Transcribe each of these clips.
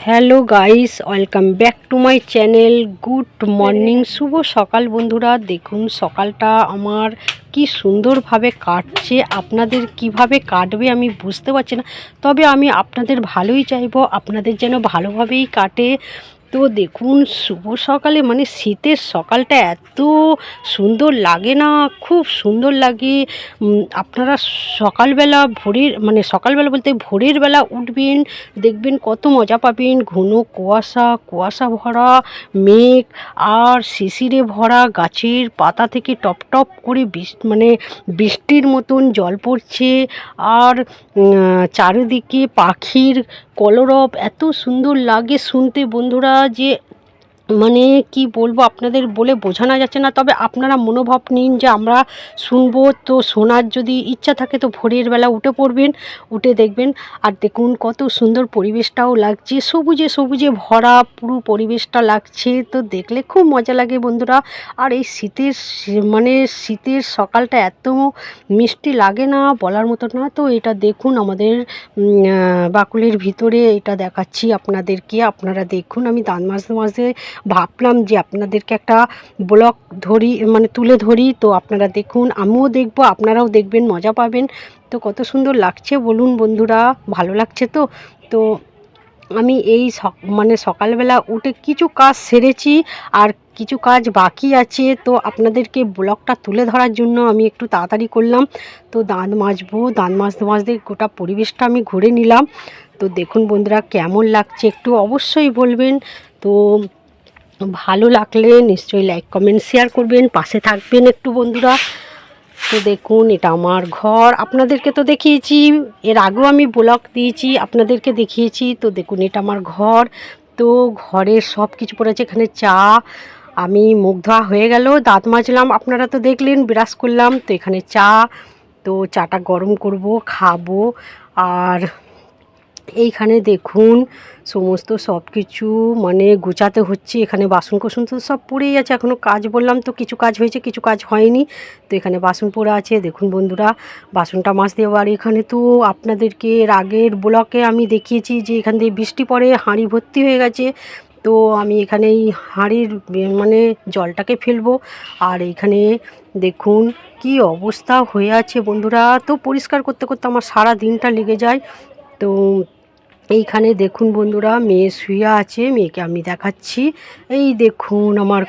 Hello guys, welcome back to my channel. Good morning, শুভ সকাল বন্ধুরা। দেখুন সকালটা আমার কি সুন্দরভাবে কাটছে। আপনাদের কিভাবে কাটবে আমি বুঝতে পারছি না, তবে আমি আপনাদের ভালোই চাইবো, আপনাদের যেন ভালোভাবেই কাটে। তো দেখুন শুভ সকালে মানে শীতের সকালটা এত সুন্দর লাগে না, খুব সুন্দর লাগে। আপনারা সকালবেলা ভোরের মানে সকালবেলা বলতে ভোরের বেলা উঠবেন, দেখবেন কত মজা পাবেন। ঘন কুয়াশা, কুয়াশা ভরা মেঘ আর শিশিরে ভরা গাছের পাতা থেকে টপ টপ করে মানে বৃষ্টির মতন জল পড়ছে। আর চারিদিকে পাখির কলরব এত সুন্দর লাগে শুনতে বন্ধুরা, যে মানে কি বলবো আপনাদের বলে বোঝানো যাচ্ছে না। তবে আপনারা মনোভাব নিন যে আমরা শুনবো, তো শোনার যদি ইচ্ছা থাকে তো ভোরের বেলা উঠে পড়বেন, উঠে দেখবেন। আর দেখুন কত সুন্দর পরিবেশটাও লাগছে, সবুজে সবুজে ভরা পুরো পরিবেশটা লাগছে, তো দেখলে খুব মজা লাগে বন্ধুরা। আর এই মানে শীতের সকালটা এত মিষ্টি লাগে না, বলার মতো না। তো এটা দেখুন আমাদের বাকুলের ভিতরে এটা দেখাচ্ছি আপনাদেরকে, আপনারা দেখুন। আমি দাঁত মাজতে মাজতে ভাবলাম যে আপনাদেরকে একটা ব্লগ মানে তুলে ধরি। তো আপনারা দেখুন, আমিও দেখব, আপনারাও দেখবেন, মজা পাবেন। তো কত সুন্দর লাগছে বলুন বন্ধুরা, ভালো লাগছে তো। তো আমি এই মানে সকালবেলা উঠে কিছু কাজ সেরেছি, আর কিছু কাজ বাকি আছে। তো আপনাদেরকে ব্লগটা তুলে ধরার জন্য আমি একটু তাড়াতাড়ি করলাম। তো দাঁত মাজবো, দাঁত মাজতে মাজতে গোটা পরিবেশটা আমি ঘুরে নিলাম। তো দেখুন বন্ধুরা কেমন লাগছে একটু অবশ্যই বলবেন। তো ভালো লাগলে নিশ্চয়ই লাইক কমেন্ট শেয়ার করবেন, পাশে থাকবেন একটু বন্ধুরা। তো দেখুন এটা আমার ঘর, আপনাদেরকে তো দেখিয়েছি, এর আগেও আমি ব্লগ দিয়েছি, আপনাদেরকে দেখিয়েছি। তো দেখুন এটা আমার ঘর। তো ঘরের সব কিছু পড়েছে, এখানে চা, আমি মুখ ধোয়া হয়ে গেল, দাঁত মাজলাম, আপনারা তো দেখলেন, ব্রাশ করলাম। তো এখানে চা, তো চাটা গরম করব, খাবো। আর এইখানে দেখুন সমস্ত সব কিছু মানে গুছাতে হচ্ছে। এখানে বাসন কোসন তো সব পড়েই আছে, এখনও কাজ বললাম তো কিছু কাজ হয়েছে, কিছু কাজ হয়নি। তো এখানে বাসন পড়ে আছে, দেখুন বন্ধুরা বাসনটা মাজতে হবে। আর এখানে তো আপনাদেরকে এর আগের ব্লকে আমি দেখিয়েছি যে এখান দিয়ে বৃষ্টি পড়ে হাঁড়ি ভর্তি হয়ে গেছে। তো আমি এখানে এই হাঁড়ির মানে জলটাকে ফেলবো। আর এইখানে দেখুন কি অবস্থা হয়ে আছে বন্ধুরা, তো পরিষ্কার করতে করতে আমার সারা দিনটা লেগে যায়। তো এইখানে দেখুন বন্ধুরা মেয়ে শুয়ে আছে, মেয়েকে আমি দেখাচ্ছি। এই দেখুন আমার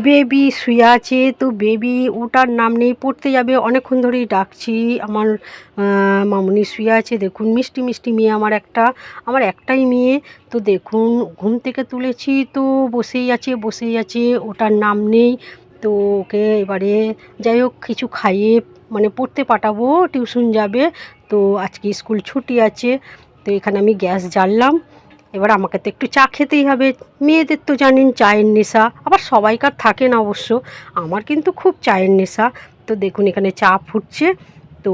বেবি শুয়ে আছে। তো বেবি ওটার নাম নেই, পড়তে যাবে, অনেকক্ষণ ধরেই ডাকছি। আমার মামুনি শুয়ে আছে, দেখুন মিষ্টি মিষ্টি মেয়ে আমার একটাই মেয়ে। তো দেখুন ঘুম থেকে তুলেছি, তো বসেই আছে, ওটার নাম নেই। তো ওকে এবারে যাই হোক কিছু খাইয়ে মানে পড়তে পাঠাবো, টিউশন যাবে। তো আজকে স্কুল ছুটি আছে। তো এখানে আমি গ্যাস জ্বাললাম, এবার আমাকে তো একটু চা খেতেই হবে। মেয়েদের তো জানেন চায়ের নেশা, আবার সবাইকার থাকে না অবশ্য, আমার কিন্তু খুব চায়ের নেশা। তো দেখুন এখানে চা ফুটছে, তো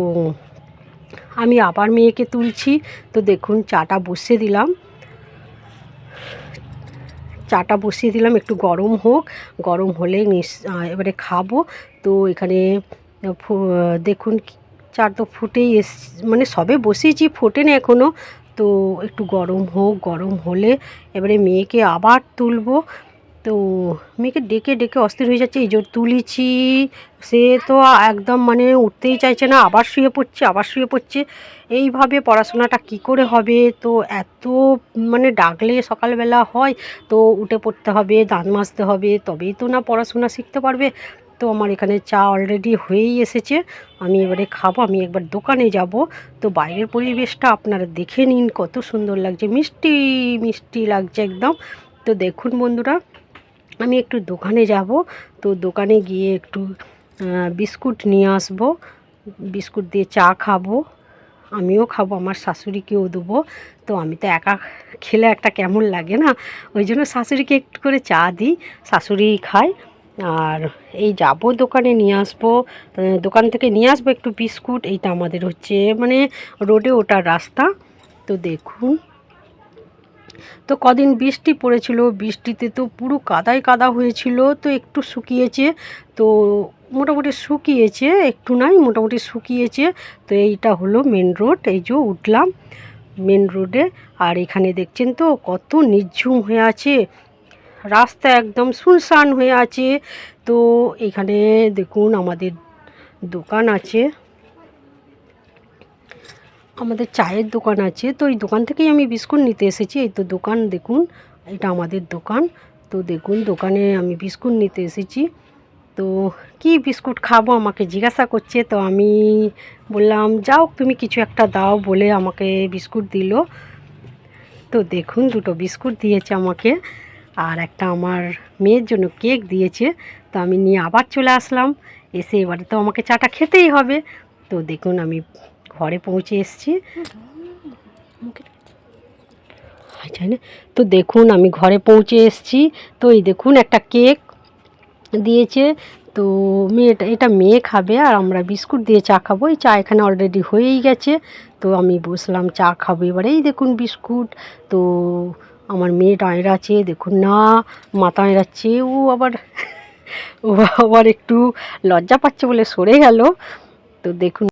আমি আবার মেয়েকে তুলছি। তো দেখুন চাটা বসিয়ে দিলাম, একটু গরম হোক, গরম হলে এবারে খাবো। তো এখানে দেখুন চা তো ফুটেই মানে সবে বসিয়েছি, ফোটেনি এখনও। তো একটু গরম হোক, গরম হলে এবারে মেয়েকে আবার তুলবো। তো মেয়েকে ডেকে ডেকে অস্থির হয়ে যাচ্ছে, এই জোর তুলেছি, সে তো একদম মানে উঠতেই চাইছে না, আবার শুয়ে পড়ছে। এইভাবে পড়াশোনাটা কি করে হবে? তো এত মানে ডাকলে সকালবেলা হয়, তো উঠে পড়তে হবে, দাঁত মাজতে হবে, তবেই তো না পড়াশোনা শিখতে পারবে। তো আমার এখানে চা অলরেডি হয়েই এসেছে, আমি এবারে খাবো। আমি একবার দোকানে যাব। তো বাইরের পরিবেশটা আপনারা দেখে নিন, কত সুন্দর লাগছে, মিষ্টি মিষ্টি লাগছে একদম। তো দেখুন বন্ধুরা আমি একটু দোকানে যাব। তো দোকানে গিয়ে একটু বিস্কুট নিয়ে আসবো, বিস্কুট দিয়ে চা খাবো, আমিও খাবো, আমার শাশুড়িকেও দেবো। তো আমি তো একা খেলে একটা কেমন লাগে না, ওই জন্য শাশুড়িকে একটু করে চা দিই, শাশুড়ি খায়। আর এই যাব দোকানে নিয়ে আসবো, দোকান থেকে নিয়ে আসবো একটু বিস্কুট। এইটা আমাদের হচ্ছে মানে রোডে ওঠার রাস্তা। তো দেখুন, তো কদিন বৃষ্টি পড়েছিল, বৃষ্টিতে তো পুরো কাদায় কাদা হয়েছিল, তো একটু শুকিয়েছে। তো মোটামুটি শুকিয়েছে, একটু নয় মোটামুটি শুকিয়েছে। তো এইটা হলো মেন রোড, এই যে উঠলাম। মেন রোডে। আর এখানে দেখছেন তো কত নির্ঝুম হয়ে আছে, রাস্তা একদম শুনশান হয়ে আছে। তো এখানে দেখুন আমাদের দোকান আছে, আমাদের চায়ের দোকান আছে। তো এই দোকান থেকেই আমি বিস্কুট নিতে এসেছি। এই তো দোকান দেখুন, এটা আমাদের দোকান। তো দেখুন দোকানে আমি বিস্কুট নিতে এসেছি। তো কি বিস্কুট খাবো আমাকে জিজ্ঞাসা করছে, তো আমি বললাম যাও তুমি কিছু একটা দাও, বলে আমাকে বিস্কুট দিল। তো দেখুন দুটো বিস্কুট দিয়েছে আমাকে, আর একটা আমার মেয়ের জন্য কেক দিয়েছে। তো আমি নিয়ে আবার চলে আসলাম, এসে এবারে তো আমাকে চাটা খেতেই হবে। তো দেখুন আমি ঘরে পৌঁছে এসেছি। তো দেখুন আমি ঘরে পৌঁছে এসেছি। তো এই দেখুন একটা কেক দিয়েছে। তো এটা মেয়ে খাবে, আর আমরা বিস্কুট দিয়ে চা খাবো। এই চা এখানে অলরেডি হয়েই গেছে। তো আমি বসলাম চা খাবো এবারে। এই দেখুন বিস্কুট। তো আমার মেয়ে দাঁড়িয়ে আছে, দেখুন না মাথা এড়াচ্ছে ও আবার ও আবার একটু লজ্জা পাচ্ছে বলে সরে গেল। তো দেখুন